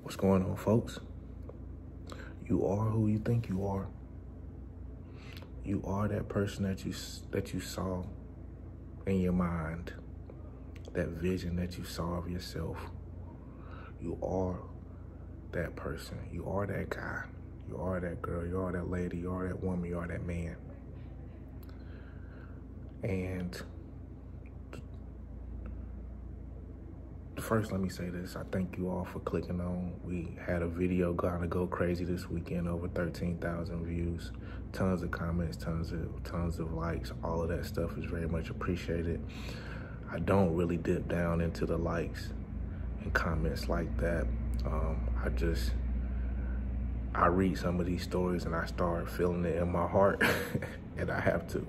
What's going on, folks? You are who you think you are. You are that person that you saw in your mind, that vision that you saw of yourself. You are that person. You are that guy. You are that girl. You are that lady. You are that woman. You are that man. And first, let me say this. I thank you all for clicking on. We had a video gonna go crazy this weekend, over 13,000 views, tons of comments, tons of likes. All of that stuff is very much appreciated. I don't really dip down into the likes and comments like that. I read some of these stories and I start feeling it in my heart and I have to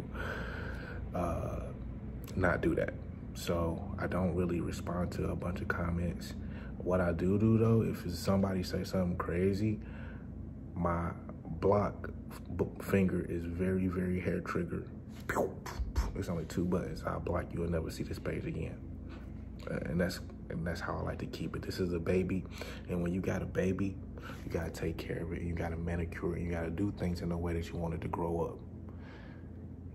not do that. So I don't really respond to a bunch of comments. What I do though, if somebody say something crazy, my block finger is very, very hair triggered. It's only 2 buttons. I'll block you and never see this page again. And that's how I like to keep it. This is a baby, and when you got a baby, you gotta take care of it. You gotta manicure it. You gotta do things in the way that you want it to grow up.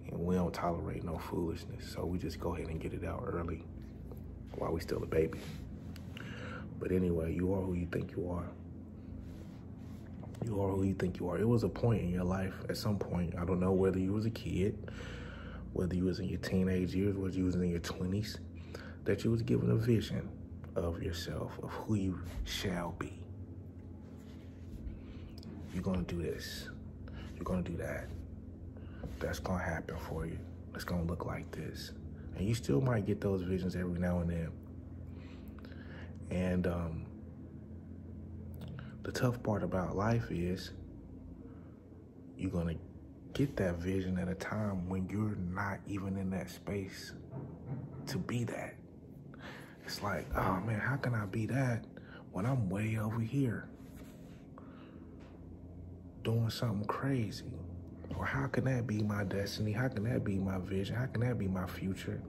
And we don't tolerate no foolishness, so we just go ahead and get it out early while we still a baby. But anyway, you are who you think you are. You are who you think you are. It was a point in your life, at some point, I don't know whether you was a kid, whether you was in your teenage years, whether you was in your 20s, that you was given a vision of yourself, of who you shall be. You're gonna do this. You're gonna do that. That's gonna happen for you. It's gonna look like this. And you still might get those visions every now and then. And the tough part about life is you're gonna get that vision at a time when you're not even in that space to be that. It's like, oh man, how can I be that when I'm way over here doing something crazy? Or how can that be my destiny? How can that be my vision? How can that be my future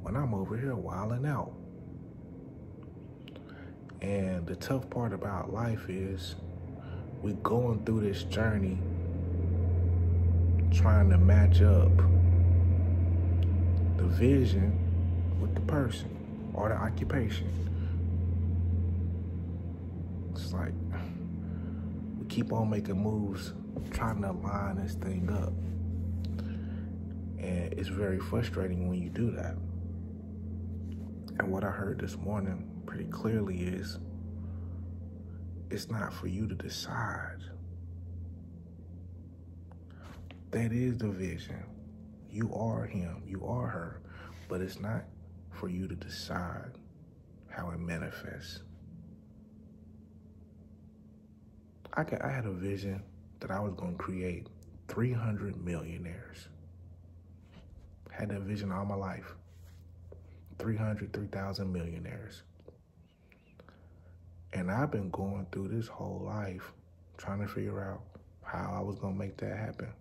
when I'm over here wilding out? And the tough part about life is we're going through this journey trying to match up the vision with the person or the occupation. It's like we keep on making moves trying to line this thing up. And it's very frustrating when you do that. And what I heard this morning pretty clearly is it's not for you to decide. That is the vision. You are him, you are her, but it's not for you to decide how it manifests. I had a vision that I was gonna create 300 millionaires. Had that vision all my life. 3,000 millionaires. And I've been going through this whole life trying to figure out how I was gonna make that happen.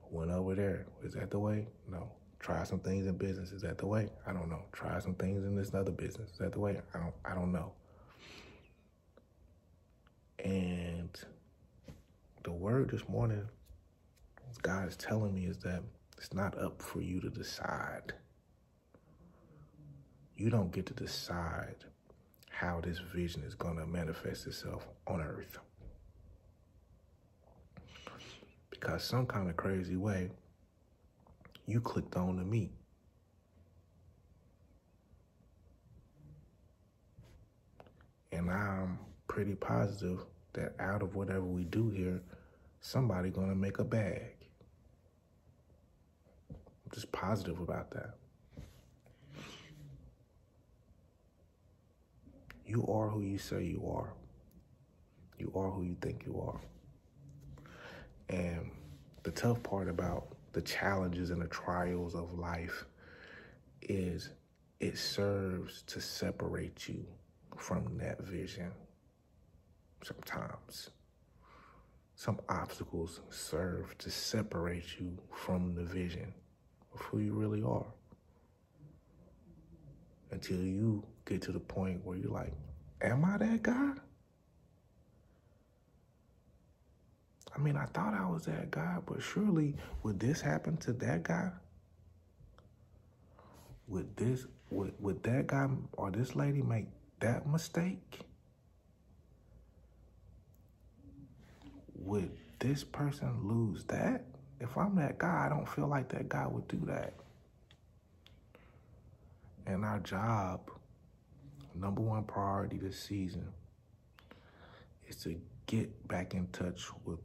Went over there. Is that the way? No. Try some things in business. Is that the way? I don't know. Try some things in this other business. Is that the way? I don't know. And the word this morning, God is telling me, is that it's not up for you to decide. You don't get to decide how this vision is going to manifest itself on earth. Because some kind of crazy way, you clicked on to me. And I'm pretty positive that out of whatever we do here, somebody gonna make a bag. I'm just positive about that. You are who you say you are. You are who you think you are. And the tough part about the challenges and the trials of life is it serves to separate you from that vision. Sometimes some obstacles serve to separate you from the vision of who you really are, until you get to the point where you're like, Am I that guy? I mean, I thought I was that guy, but surely would this happen to that guy? Would that guy or this lady make that mistake? Would this person lose that? If I'm that guy, I don't feel like that guy would do that. And our job, number one priority this season, is to get back in touch with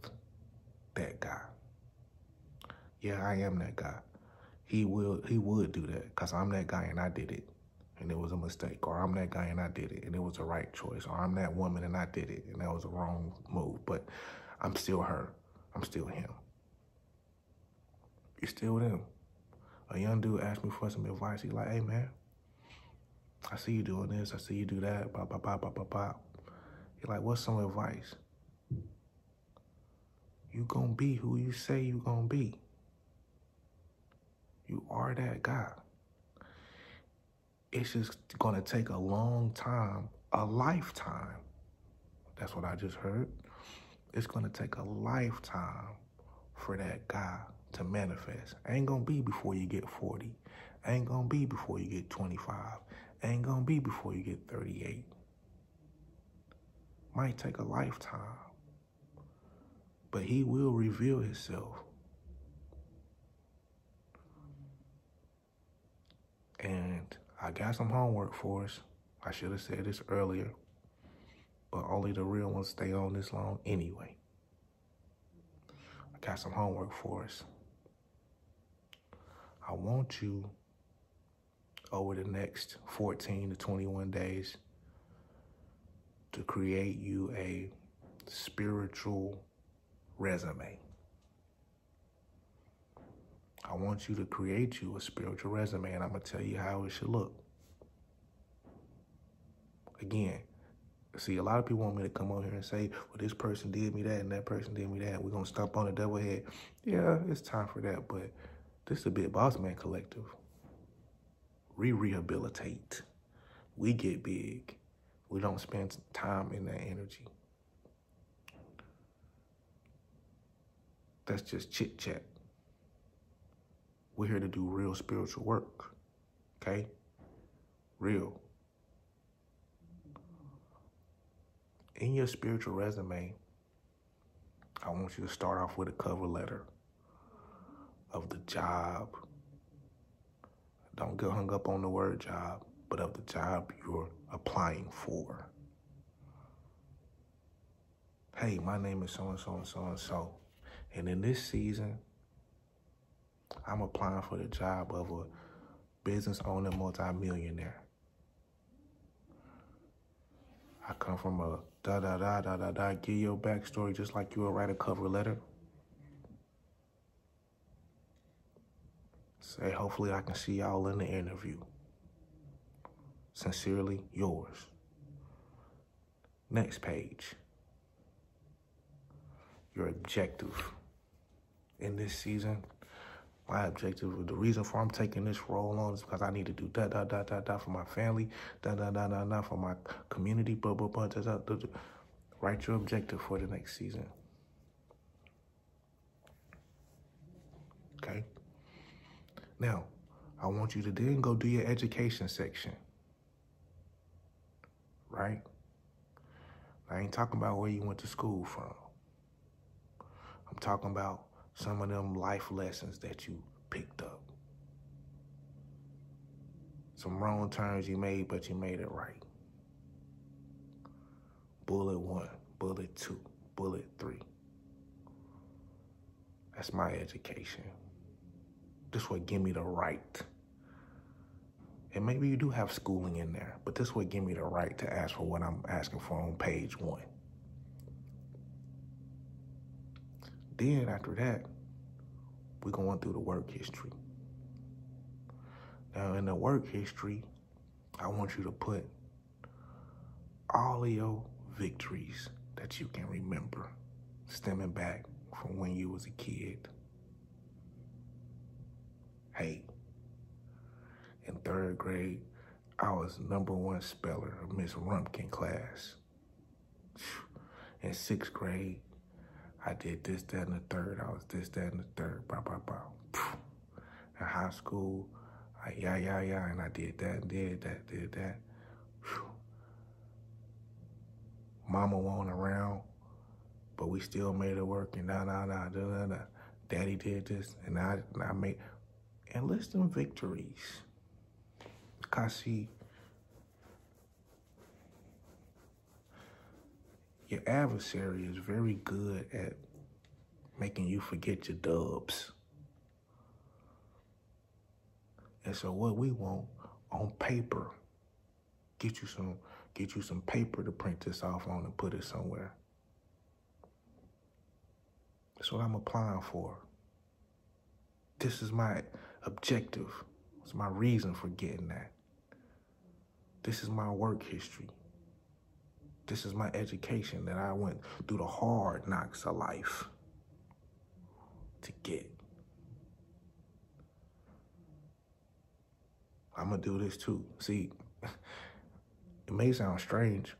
that guy. Yeah, I am that guy. He would do that because I'm that guy and I did it and it was a mistake. Or I'm that guy and I did it and it was the right choice. Or I'm that woman and I did it and that was a wrong move. But I'm still her. I'm still him. You're still them. A young dude asked me for some advice. He's like, hey, man, I see you doing this. I see you do that. Blah, blah, blah, blah, blah, blah. He's like, what's some advice? You gonna be who you say you gonna be. You are that guy. It's just gonna take a long time, a lifetime. That's what I just heard. It's gonna take a lifetime for that guy to manifest. Ain't gonna be before you get 40. Ain't gonna be before you get 25. Ain't gonna be before you get 38. Might take a lifetime. But he will reveal himself. And I got some homework for us. I should have said this earlier, but only the real ones stay on this long anyway. I got some homework for us. I want you, over the next 14 to 21 days, to create you a spiritual resume. I want you to create you a spiritual resume, and I'm going to tell you how it should look. Again, see, a lot of people want me to come on here and say, well, this person did me that and that person did me that. We're going to stomp on the devil head. Yeah, it's time for that, but this is a Big Boss Man Collective. Rehabilitate. We get big. We don't spend time in that energy. That's just chit chat. We're here to do real spiritual work, okay? Real. In your spiritual resume, I want you to start off with a cover letter of the job. Don't get hung up on the word job, but of the job you're applying for. Hey, my name is so-and-so and so-and-so. And in this season, I'm applying for the job of a business owner, multi-millionaire. I come from a da-da-da-da-da-da, give your backstory just like you would write a cover letter. Say, hopefully I can see y'all in the interview. Sincerely, yours. Next page. Your objective. In this season, my objective, the reason for I'm taking this role on is because I need to do da-da-da-da-da for my family, da-da-da-da-da for my community, blah, blah, blah, da-da-da-da. Write your objective for the next season. Okay? Now, I want you to then go do your education section. Right? I ain't talking about where you went to school from. I'm talking about some of them life lessons that you picked up. Some wrong turns you made, but you made it right. Bullet 1, bullet 2, bullet 3. That's my education. This would give me the right. And maybe you do have schooling in there, but this would give me the right to ask for what I'm asking for on page 1. Then after that, we're going through the work history. Now in the work history, I want you to put all of your victories that you can remember stemming back from when you was a kid. Hey, in 3rd grade, I was #1 speller of Miss Rumpkin class. In 6th grade, I did this, that, and the third. I was this, that, and the third, blah, blah, blah. In high school, yeah, and I did that, did that. Mama wasn't around, but we still made it work, and da. Daddy did this, and I made, and list them victories. Because see, your adversary is very good at making you forget your dubs. And so what we want on paper, get you some paper to print this off on and put it somewhere. That's what I'm applying for. This is my objective. It's my reason for getting that. This is my work history. This is my education that I went through the hard knocks of life to get. I'm gonna do this too. See, it may sound strange,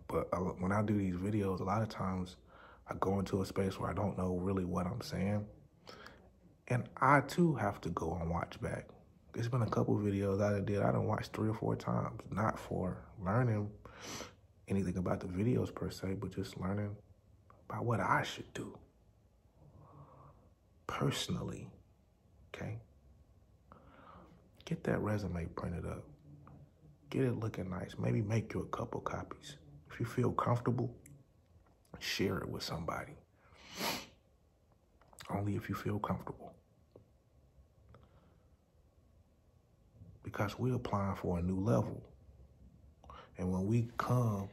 but when I do these videos, a lot of times I go into a space where I don't know really what I'm saying. And I too have to go and watch back. There's been a couple videos I done watched 3 or 4 times, not for learning anything about the videos per se, but just learning about what I should do personally, okay? Get that resume printed up. Get it looking nice. Maybe make you a couple copies. If you feel comfortable, share it with somebody. Only if you feel comfortable. Because we're applying for a new level. And when we come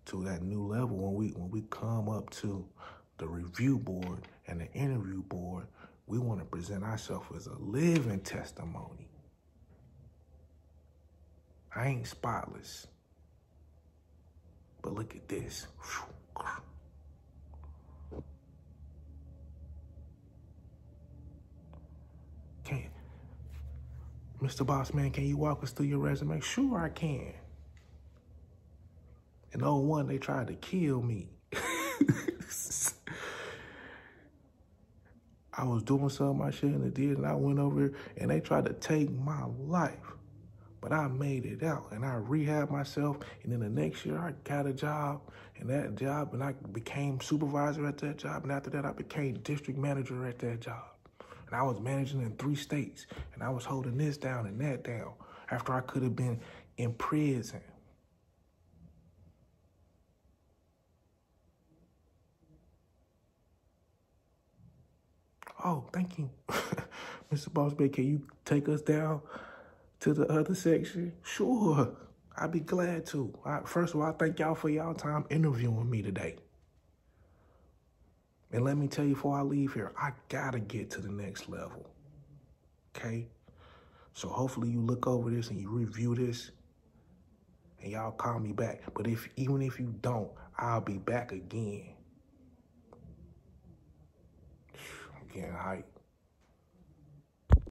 to that new level, when we come up to the review board and the interview board, we want to present ourselves as a living testimony. I ain't spotless. But look at this. Mr. Boss Man, can you walk us through your resume? Sure, I can. In 01, they tried to kill me. I was doing something I shouldn't have did, and I went over here, and they tried to take my life. But I made it out, and I rehabbed myself, and then the next year, I got a job, and I became supervisor at that job, and after that, I became district manager at that job. And I was managing in 3 states, and I was holding this down and that down after I could have been in prison. Oh, thank you. Mr. Boss Man, can you take us down to the other section? Sure, I'd be glad to. First of all, I thank y'all for y'all time interviewing me today. And let me tell you before I leave here, I gotta get to the next level, okay? So hopefully you look over this and you review this and y'all call me back. But even if you don't, I'll be back again. I'm getting hyped.